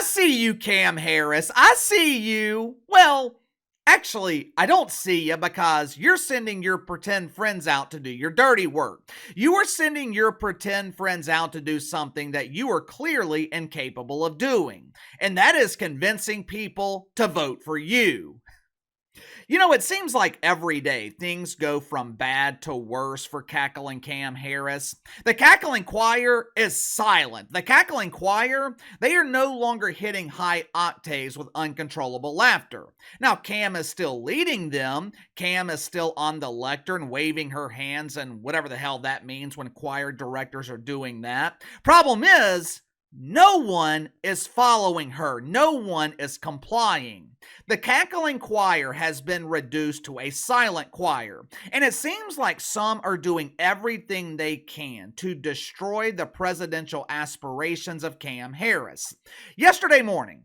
I see you, Cam Harris. I see you. Well, actually, I don't see you because you're sending your pretend friends out to do your dirty work. You are sending your pretend friends out to do something that you are clearly incapable of doing, and that is convincing people to vote for you. You know, it seems like every day things go from bad to worse for cackling Cam Harris. The cackling choir is silent. The cackling choir, they are no longer hitting high octaves with uncontrollable laughter. Now, Cam is still leading them. Cam is still on the lectern waving her hands and whatever the hell that means when choir directors are doing that. Problem is, no one is following her. No one is complying. The cackling choir has been reduced to a silent choir, and it seems like some are doing everything they can to destroy the presidential aspirations of Cam Harris. Yesterday morning,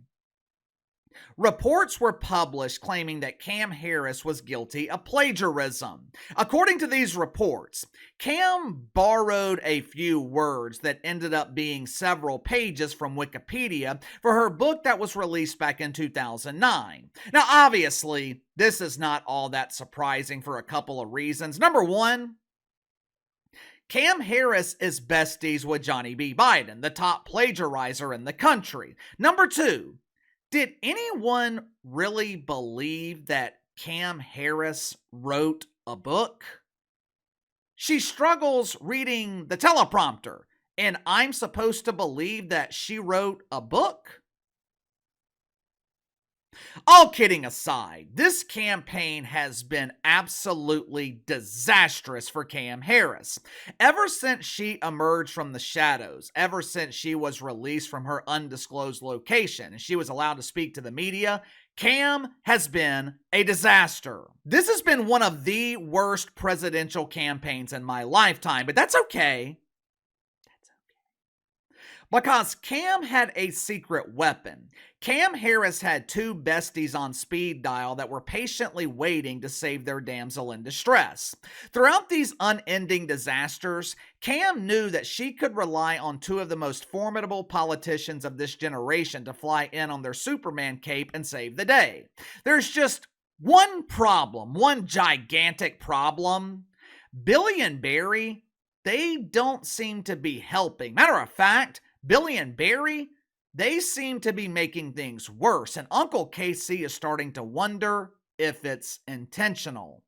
reports were published claiming that Cam Harris was guilty of plagiarism. According to these reports, Cam borrowed a few words that ended up being several pages from Wikipedia for her book that was released back in 2009. Now, obviously, this is not all that surprising for a couple of reasons. Number one, Cam Harris is besties with Johnny B. Biden, the top plagiarizer in the country. Number two, did anyone really believe that Cam Harris wrote a book? She struggles reading the teleprompter, and I'm supposed to believe that she wrote a book? All kidding aside, this campaign has been absolutely disastrous for Cam Harris. Ever since she emerged from the shadows, ever since she was released from her undisclosed location and she was allowed to speak to the media, Cam has been a disaster. This has been one of the worst presidential campaigns in my lifetime, but that's okay. Because Cam had a secret weapon. Cam Harris had two besties on speed dial that were patiently waiting to save their damsel in distress. Throughout these unending disasters, Cam knew that she could rely on two of the most formidable politicians of this generation to fly in on their Superman cape and save the day. There's just one problem, one gigantic problem. Billy and Barry, they don't seem to be helping. Matter of fact, Billy and Barry, they seem to be making things worse, and Uncle KC is starting to wonder if it's intentional.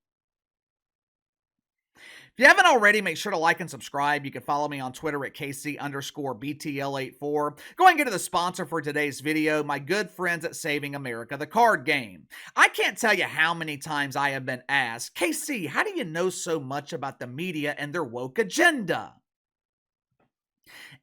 If you haven't already, make sure to like and subscribe. You can follow me on Twitter at KC_BTL84. Going into the sponsor for today's video, my good friends at Saving America, the card game. I can't tell you how many times I have been asked, KC, how do you know so much about the media and their woke agenda?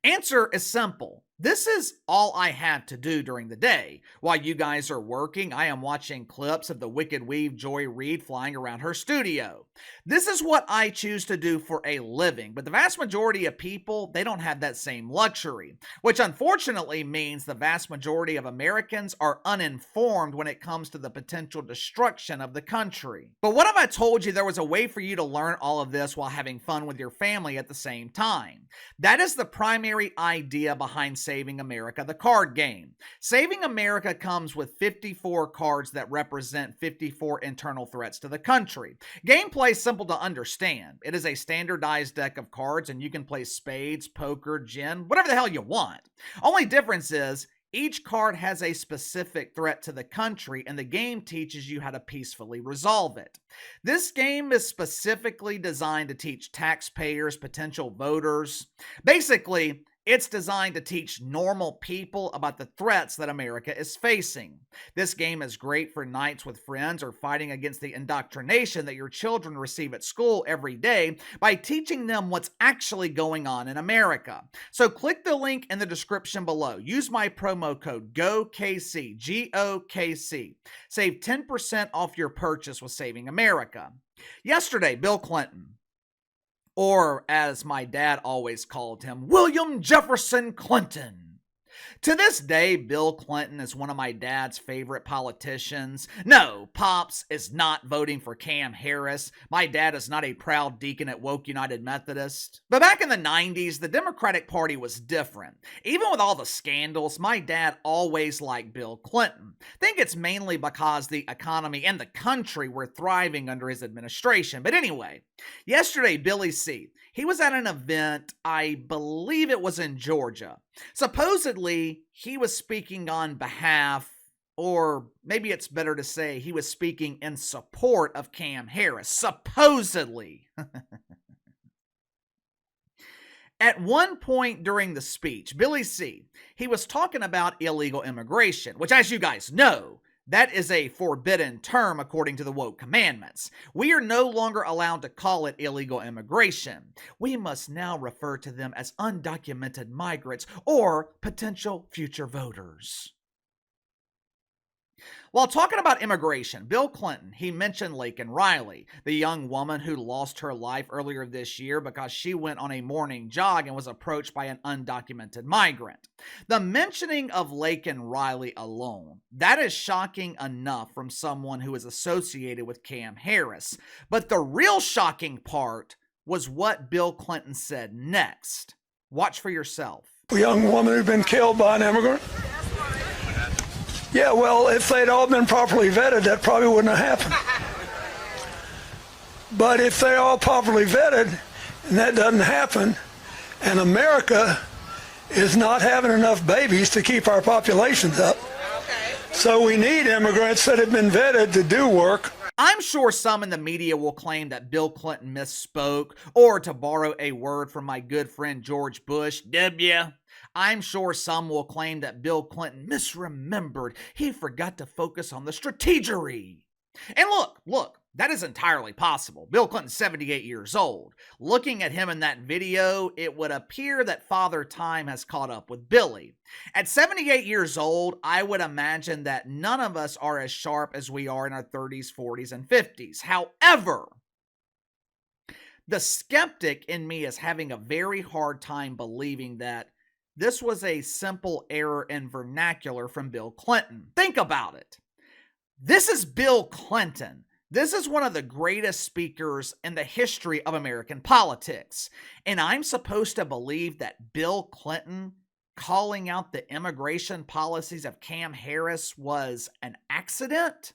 Answer is simple. This is all I have to do during the day. While you guys are working, I am watching clips of the Wicked Weave Joy Reid flying around her studio. This is what I choose to do for a living, but the vast majority of people, they don't have that same luxury, which unfortunately means the vast majority of Americans are uninformed when it comes to the potential destruction of the country. But what if I told you there was a way for you to learn all of this while having fun with your family at the same time? That is the primary idea behind Saving America, the card game. Saving America comes with 54 cards that represent 54 internal threats to the country. Gameplay is simple to understand. It is a standardized deck of cards, and you can play spades, poker, gin, whatever the hell you want. Only difference is each card has a specific threat to the country, and the game teaches you how to peacefully resolve it. This game is specifically designed to teach taxpayers, potential voters. Basically, it's designed to teach normal people about the threats that America is facing. This game is great for nights with friends or fighting against the indoctrination that your children receive at school every day by teaching them what's actually going on in America. So click the link in the description below. Use my promo code GOKC, GOKC. Save 10% off your purchase with Saving America. Yesterday, Bill Clinton, or as my dad always called him, William Jefferson Clinton, To this day, Bill Clinton is one of my dad's favorite politicians. No, Pops is not voting for Cam Harris. My dad is not a proud deacon at Woke United Methodist. But back in the 90s, the Democratic Party was different. Even with all the scandals, my dad always liked Bill Clinton. I think it's mainly because the economy and the country were thriving under his administration. But anyway, yesterday, Billy C., he was at an event, I believe it was in Georgia. Supposedly, he was speaking on behalf, or maybe it's better to say he was speaking in support of Cam Harris. Supposedly. At one point during the speech, Billy C., he was talking about illegal immigration, which, as you guys know, that is a forbidden term according to the woke commandments. We are no longer allowed to call it illegal immigration. We must now refer to them as undocumented migrants or potential future voters. While talking about immigration, Bill Clinton, he mentioned Laken Riley, the young woman who lost her life earlier this year because she went on a morning jog and was approached by an undocumented migrant. The mentioning of Laken Riley alone, that is shocking enough from someone who is associated with Cam Harris. But the real shocking part was what Bill Clinton said next. Watch for yourself. A young woman who'd been killed by an immigrant. Yeah, well, if they'd all been properly vetted, that probably wouldn't have happened. But if they're all properly vetted, and that doesn't happen, and America is not having enough babies to keep our populations up, so we need immigrants that have been vetted to do work. I'm sure some in the media will claim that Bill Clinton misspoke, or to borrow a word from my good friend George Bush, W. I'm sure some will claim that Bill Clinton misremembered. He forgot to focus on the strategery. And look, that is entirely possible. Bill Clinton's 78 years old. Looking at him in that video, it would appear that Father Time has caught up with Billy. At 78 years old, I would imagine that none of us are as sharp as we are in our 30s, 40s, and 50s. However, the skeptic in me is having a very hard time believing that this was a simple error in vernacular from Bill Clinton. Think about it. This is Bill Clinton. This is one of the greatest speakers in the history of American politics. And I'm supposed to believe that Bill Clinton calling out the immigration policies of Cam Harris was an accident?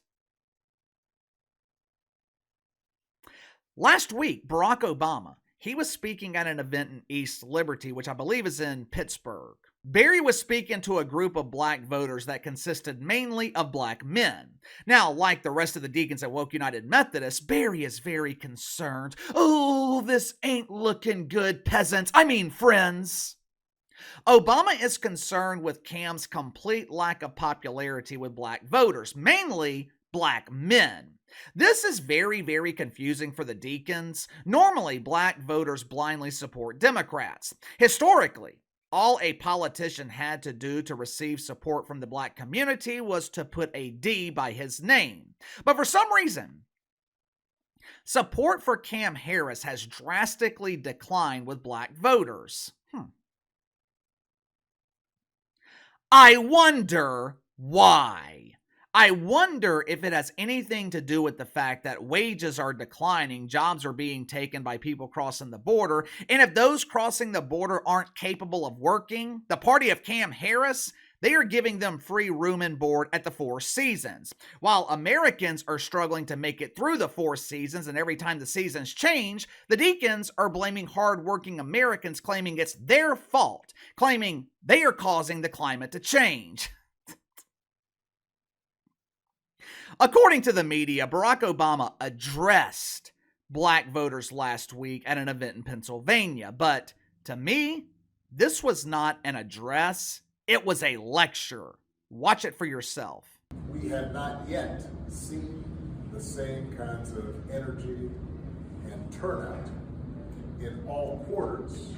Last week, Barack Obama, he was speaking at an event in East Liberty, which I believe is in Pittsburgh. Barry was speaking to a group of black voters that consisted mainly of black men. Now, like the rest of the deacons at Woke United Methodist, Barry is very concerned. Oh, this ain't looking good, peasants. I mean, friends. Obama is concerned with Cam's complete lack of popularity with black voters, mainly black men. This is very, very confusing for the deacons. Normally, black voters blindly support Democrats. Historically, all a politician had to do to receive support from the black community was to put a D by his name. But for some reason, support for Cam Harris has drastically declined with black voters. I wonder why. I wonder if it has anything to do with the fact that wages are declining, jobs are being taken by people crossing the border, and if those crossing the border aren't capable of working, the party of Cam Harris, they are giving them free room and board at the Four Seasons. While Americans are struggling to make it through the Four Seasons, and every time the seasons change, the deacons are blaming hardworking Americans, claiming it's their fault, claiming they are causing the climate to change. According to the media, Barack Obama addressed black voters last week at an event in Pennsylvania. But to me, this was not an address. It was a lecture. Watch it for yourself. We have not yet seen the same kinds of energy and turnout in all quarters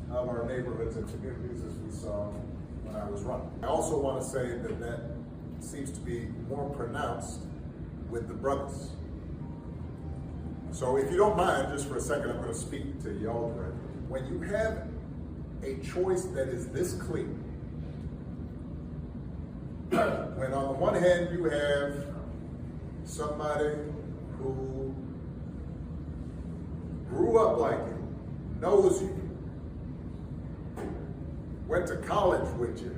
of our neighborhoods and communities as we saw when I was running. I also want to say that seems to be more pronounced with the brothers. So if you don't mind, just for a second, I'm going to speak to y'all directly. When you have a choice that is this clear, when on the one hand you have somebody who grew up like you, knows you, went to college with you,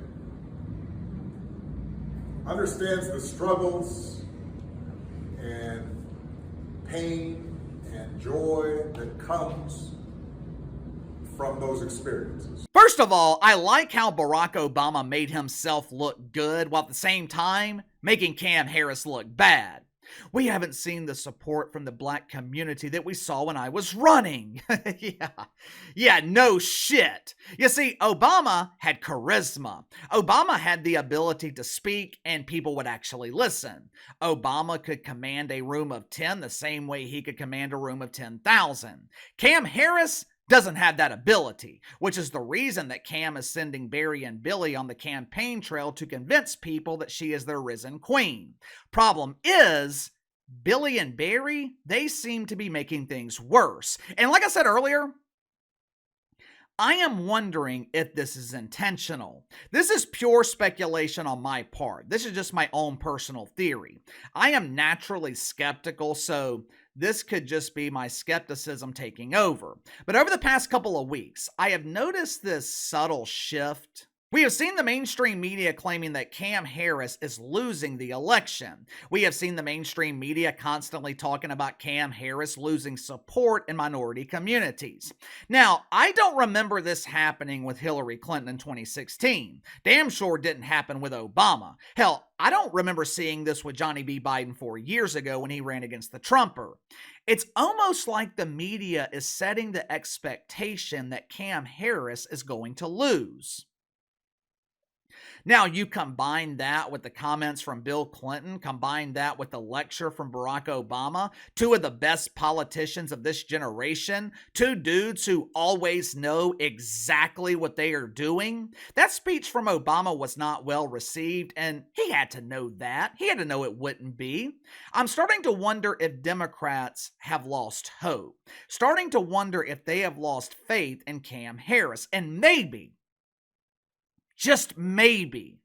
understands the struggles and pain and joy that comes from those experiences. First of all, I like how Barack Obama made himself look good while at the same time making Cam Harris look bad. We haven't seen the support from the black community that we saw when I was running. Yeah, no shit. You see, Obama had charisma. Obama had the ability to speak and people would actually listen. Obama could command a room of 10 the same way he could command a room of 10,000. Cam Harris doesn't have that ability, which is the reason that Cam is sending Barry and Billy on the campaign trail to convince people that she is their risen queen. Problem is, Billy and Barry, they seem to be making things worse. And like I said earlier, I am wondering if this is intentional. This is pure speculation on my part. This is just my own personal theory. I am naturally skeptical, so this could just be my skepticism taking over. But over the past couple of weeks, I have noticed this subtle shift. We have seen the mainstream media claiming that Cam Harris is losing the election. We have seen the mainstream media constantly talking about Cam Harris losing support in minority communities. Now, I don't remember this happening with Hillary Clinton in 2016. Damn sure didn't happen with Obama. Hell, I don't remember seeing this with Johnny B. Biden 4 years ago when he ran against the Trumper. It's almost like the media is setting the expectation that Cam Harris is going to lose. Now, you combine that with the comments from Bill Clinton, combine that with the lecture from Barack Obama, two of the best politicians of this generation, two dudes who always know exactly what they are doing. That speech from Obama was not well received, and he had to know that. He had to know it wouldn't be. I'm starting to wonder if Democrats have lost hope, starting to wonder if they have lost faith in Cam Harris, and maybe, just maybe,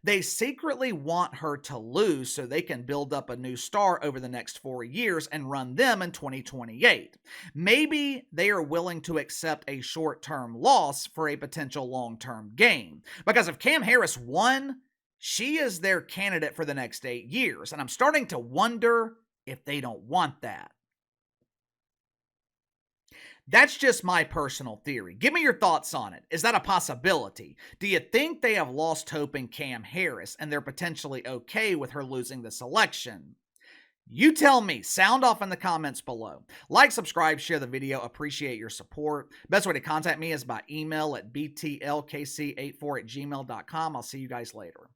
they secretly want her to lose so they can build up a new star over the next 4 years and run them in 2028. Maybe they are willing to accept a short-term loss for a potential long-term gain. Because if Cam Harris won, she is their candidate for the next 8 years. And I'm starting to wonder if they don't want that. That's just my personal theory. Give me your thoughts on it. Is that a possibility? Do you think they have lost hope in Cam Harris and they're potentially okay with her losing this election? You tell me. Sound off in the comments below. Like, subscribe, share the video. Appreciate your support. Best way to contact me is by email at btlkc84@gmail.com. I'll see you guys later.